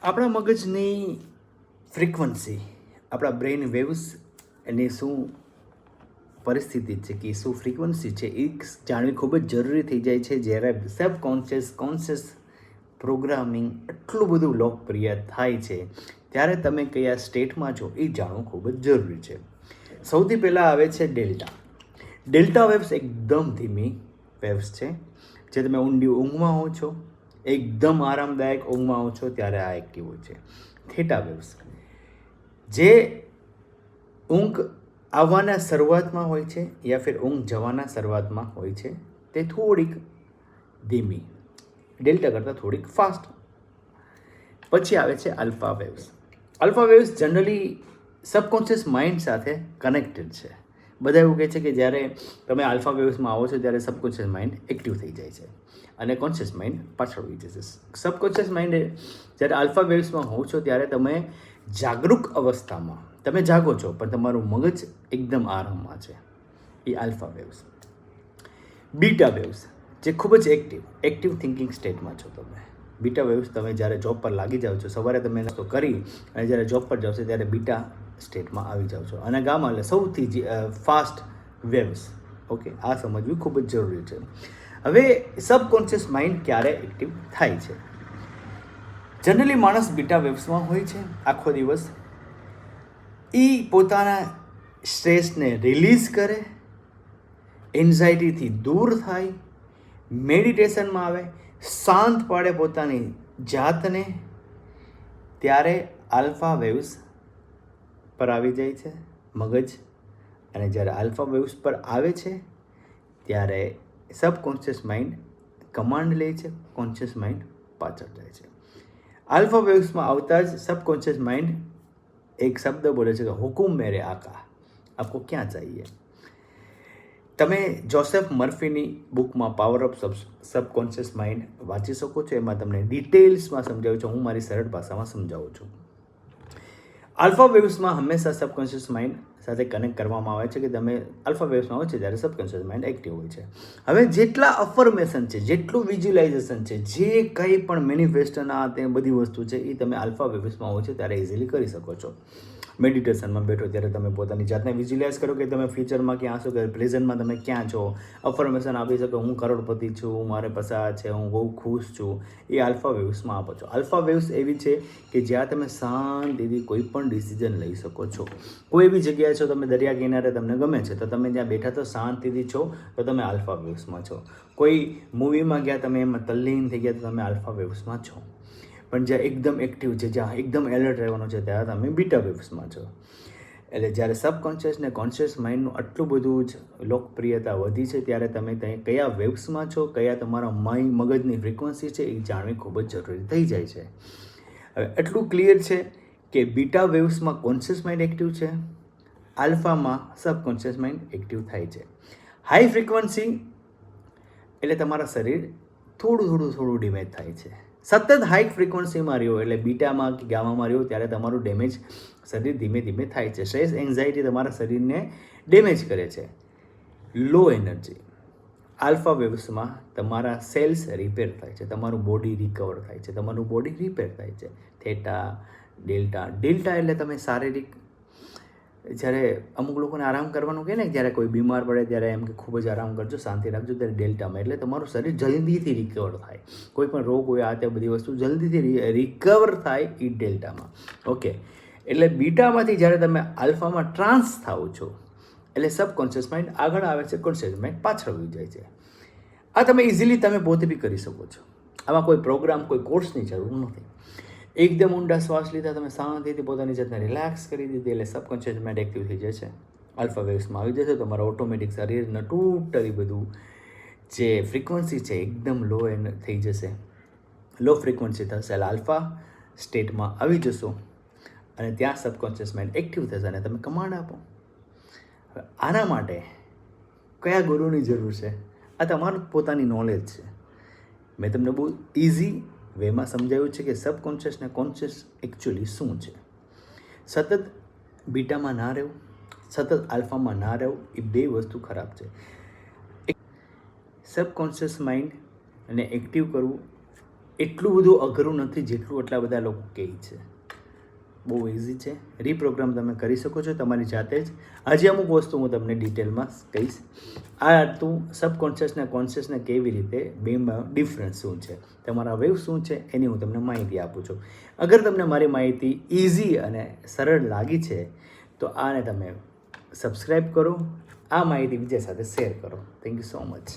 આપણા મગજની ફ્રીક્વન્સી, આપણા બ્રેઇન વેવ્સ એની શું પરિસ્થિતિ છે કે શું ફ્રીક્વન્સી છે એ જાણવી ખૂબ જ જરૂરી થઈ જાય છે જ્યારે કોન્શિયસ પ્રોગ્રામિંગ એટલું બધું લોકપ્રિય થાય છે ત્યારે તમે કયા સ્ટેટમાં છો એ જાણવું ખૂબ જ જરૂરી છે. સૌથી પહેલાં આવે છે ડેલ્ટા વેવ્સ. એકદમ ધીમી વેવ્સ છે. જે તમે ઊંડી ઊંઘમાં હો છો, એકદમ આરામદાયક ઊંઘમાં હો છો ત્યારે આ એક્ટિવ હોય છે. થીટા વેવ્સ જે ઊંઘ આવવાના શરૂઆતમાં હોય છે યા ફિર ઊંઘ જવાના શરૂઆતમાં હોય છે, તે થોડીક ધીમી, ડેલ્ટા કરતાં થોડીક ફાસ્ટ. પછી આવે છે alpha waves. Alpha waves generally subconscious mind સાથે કનેક્ટેડ છે. બધા એવું કહે છે કે જ્યારે તમે આલ્ફા વેવ્સમાં આવો છો ત્યારે સબકોન્શિયસ માઇન્ડ એક્ટિવ થઈ જાય છે અને કોન્શિયસ માઇન્ડ પાછળ હોઈ જશે. સબકોન્શિયસ માઇન્ડ જ્યારે આલ્ફા વેવ્સમાં હો છો ત્યારે તમે જાગૃત અવસ્થામાં તમે જાગો છો પણ તમારું મગજ એકદમ આરામમાં છે, એ આલ્ફા વેવ્સ. બીટા વેવ્સ જે ખૂબ જ એક્ટિવ થિંકિંગ સ્ટેટમાં છો તમે. બીટા વેવ્સ તમે જ્યારે જોબ પર લાગી જાઓ છો, સવારે તમે નાસ્તો કરી અને જ્યારે જોબ પર જાઓ છો ત્યારે બીટા સ્ટેટમાં આવી જાઓ છો અને ગામમાં એટલે સૌથી ફાસ્ટ વેવ્સ. ઓકે, આ સમજવું ખૂબ જ જરૂરી છે. હવે સબકોન્શિયસ માઇન્ડ ક્યારે એક્ટિવ થાય છે? જનરલી માણસ બીટા વેવ્સમાં હોય છે આખો દિવસ. એ પોતાના સ્ટ્રેસને રિલીઝ કરે, એન્ઝાયટીથી દૂર થાય, મેડિટેશનમાં આવે, શાંત પાડે પોતાની જાતને, ત્યારે આલ્ફા વેવ્સ પર આવી જાય છે મગજ. અને જ્યારે આલ્ફા વેવ્સ પર આવે છે ત્યારે સબકોન્શિયસ માઇન્ડ કમાન્ડ લે છે, કોન્શિયસ માઇન્ડ પાછળ જાય છે. આલ્ફા વેવ્સમાં આવતા જ સબકોન્શિયસ માઇન્ડ એક શબ્દ બોલે છે કે હુકુમ મેરે આકા, આપકો ક્યાં ચાહીએ. તમે જોસેફ મર્ફીની બુકમાં પાવર ઓફ સબકોન્શિયસ માઇન્ડ વાંચી શકો છો. એમાં તમને ડિટેલ્સમાં સમજાવ્યું છે, હું મારી સરળ ભાષામાં સમજાવું છું. આલ્ફા વેવ્સમાં હંમેશા સબકોન્શિયસ માઇન્ડ સાથે કનેક્ટ કરવામાં આવે છે કે તમે આલ્ફા વેવ્સમાં હોય છે ત્યારે સબકોન્શિયસ માઇન્ડ એક્ટિવ હોય છે. હવે જેટલા અફર્મેશન છે, જેટલું વિઝ્યુલાઇઝેશન છે, જે કંઈ પણ મેનિફેસ્ટના તે બધી વસ્તુ છે એ તમે આલ્ફા વેવ્સમાં હોય છે ત્યારે ઇઝીલી કરી શકો છો. મેડિટેશનમાં બેઠો ત્યારે તમે પોતાની જાતને વિઝ્યુલાઇઝ કરો કે તમે ફ્યુચરમાં ક્યાં છો, કે પ્રેઝન્ટમાં તમે ક્યાં છો. અફર્મેશન આપી શકો, હું કરોડપતિ છું, મારે પૈસા છે, હું બહુ ખુશ છું. એ આલ્ફા વેવ્સમાં આપો છો. આલ્ફા વેવ્સ એવી છે કે જ્યાં તમે શાંતિથી કોઈ પણ ડિસિઝન લઈ શકો છો. કોઈ એવી જગ્યાએ છો, તમે દરિયા કિનારે તમને ગમે છે તો તમે ત્યાં બેઠા તો શાંતિથી છો તો તમે આલ્ફા વેવ્સમાં છો. કોઈ મૂવીમાં ગયા, તમે એમાં તલ્લીન થઈ ગયા તો તમે આલ્ફા વેવ્સમાં છો. પણ જ્યાં એકદમ એક્ટિવ છે, જ્યાં એકદમ એલર્ટ રહેવાનું છે, ત્યાં તમે બીટા વેવ્સમાં છો. એટલે જ્યારે સબકોન્શિયસ ને કોન્શિયસ માઇન્ડનું આટલું બધું જ લોકપ્રિયતા વધી છે ત્યારે તમે ત્યાં કયા વેવ્સમાં છો, કયા તમારા મગજની ફ્રીક્વન્સી છે એ જાણવી ખૂબ જ જરૂરી થઈ જાય છે. હવે એટલું ક્લિયર છે કે બીટા વેવ્સમાં કોન્શિયસ માઇન્ડ એક્ટિવ છે, આલ્ફામાં સબકોન્શિયસ માઇન્ડ એક્ટિવ થાય છે. હાઈ ફ્રીક્વન્સી એટલે તમારા શરીર થોડું ડેમેજ થાય છે. સતત હાઈ ફ્રીક્વન્સીમાં રહ્યો એટલે બીટામાં કે ગામામાં રહ્યો ત્યારે તમારું ડેમેજ શરીર ધીમે ધીમે થાય છે. સ્ટ્રેસ, એન્ઝાયટી તમારા શરીરને ડેમેજ કરે છે. લો એનર્જી આલ્ફા વેવ્સમાં તમારા સેલ્સ રિપેર થાય છે, તમારું બોડી રિકવર થાય છે, તમારું બોડી રિપેર થાય છે. થેટા, ડેલ્ટા એટલે તમે શારીરિક, જ્યારે અમુક લોકોને આરામ કરવાનું કહે ને, જ્યારે કોઈ બીમાર પડે ત્યારે એમ કે ખૂબ જ આરામ કરજો, શાંતિ રાખજો, ત્યારે ડેલ્ટામાં એટલે તમારું શરીર જલ્દીથી રિકવર થાય. કોઈ પણ રોગ હોય, આ તે બધી વસ્તુ જલ્દીથી રિકવર થાય એ ડેલ્ટામાં. ઓકે, એટલે બીટામાંથી જ્યારે તમે આલ્ફામાં ટ્રાન્સ થાઓ છો એટલે સબકોન્શિયસ માઇન્ડ આગળ આવે છે, કોન્શિયસ માઇન્ડ પાછળ આવી જાય છે. આ તમે ઇઝીલી તમે પોતે બી કરી શકો છો. આમાં કોઈ પ્રોગ્રામ, કોઈ કોર્સની જરૂર નથી. એકદમ ઊંડા શ્વાસ લીધા, તમે શાંતિથી પોતાની જાતને રિલેક્સ કરી દીધી એટલે સબકોન્શિયસ માઇન્ડ એક્ટિવ થઈ જશે, આલ્ફા વેવ્સમાં આવી જશે. તમારા ઓટોમેટિક શરીરનું ટોટલી બધું જે ફ્રીક્વન્સી છે એકદમ લો થઈ જશે, લો ફ્રીક્વન્સી થશે એટલે આલ્ફા સ્ટેટમાં આવી જશો અને ત્યાં સબકોન્શિયસ માઇન્ડ એક્ટિવ થશે અને તમે કમાન્ડ આપો. હવે આના માટે કયા ગુરુની જરૂર છે? આ તમારું પોતાની નોલેજ છે. મેં તમને બહુ ઇઝી વેમાં સમજાવ્યું છે કે સબકોન્શિયસ ને કોન્શિયસ એકચ્યુઅલી શું છે. સતત બીટામાં ના રહેવું, સતત આલ્ફામાં ના રહેવું, એ બે વસ્તુ ખરાબ છે. સબકોન્શિયસ માઇન્ડને એક્ટિવ કરવું એટલું બધું અઘરું નથી જેટલું એટલા બધા લોકો કહે છે. બહુ ઇઝી છે. રીપ્રોગ્રામ તમે કરી શકો છો તમારી જાતે જ. હજી અમુક વસ્તુ હું તમને ડિટેલમાં કહીશ. આ તું સબકોન્શિયસ ને કોન્શિયસને કેવી રીતે બેમાં ડિફરન્સ શું છે, તમારા વેવ શું છે, એની હું તમને માહિતી આપું છું. અગર તમને મારી માહિતી ઇઝી અને સરળ લાગી છે તો આને તમે સબસ્ક્રાઈબ કરો, આ માહિતી બીજા સાથે શેર કરો. Thank you so much.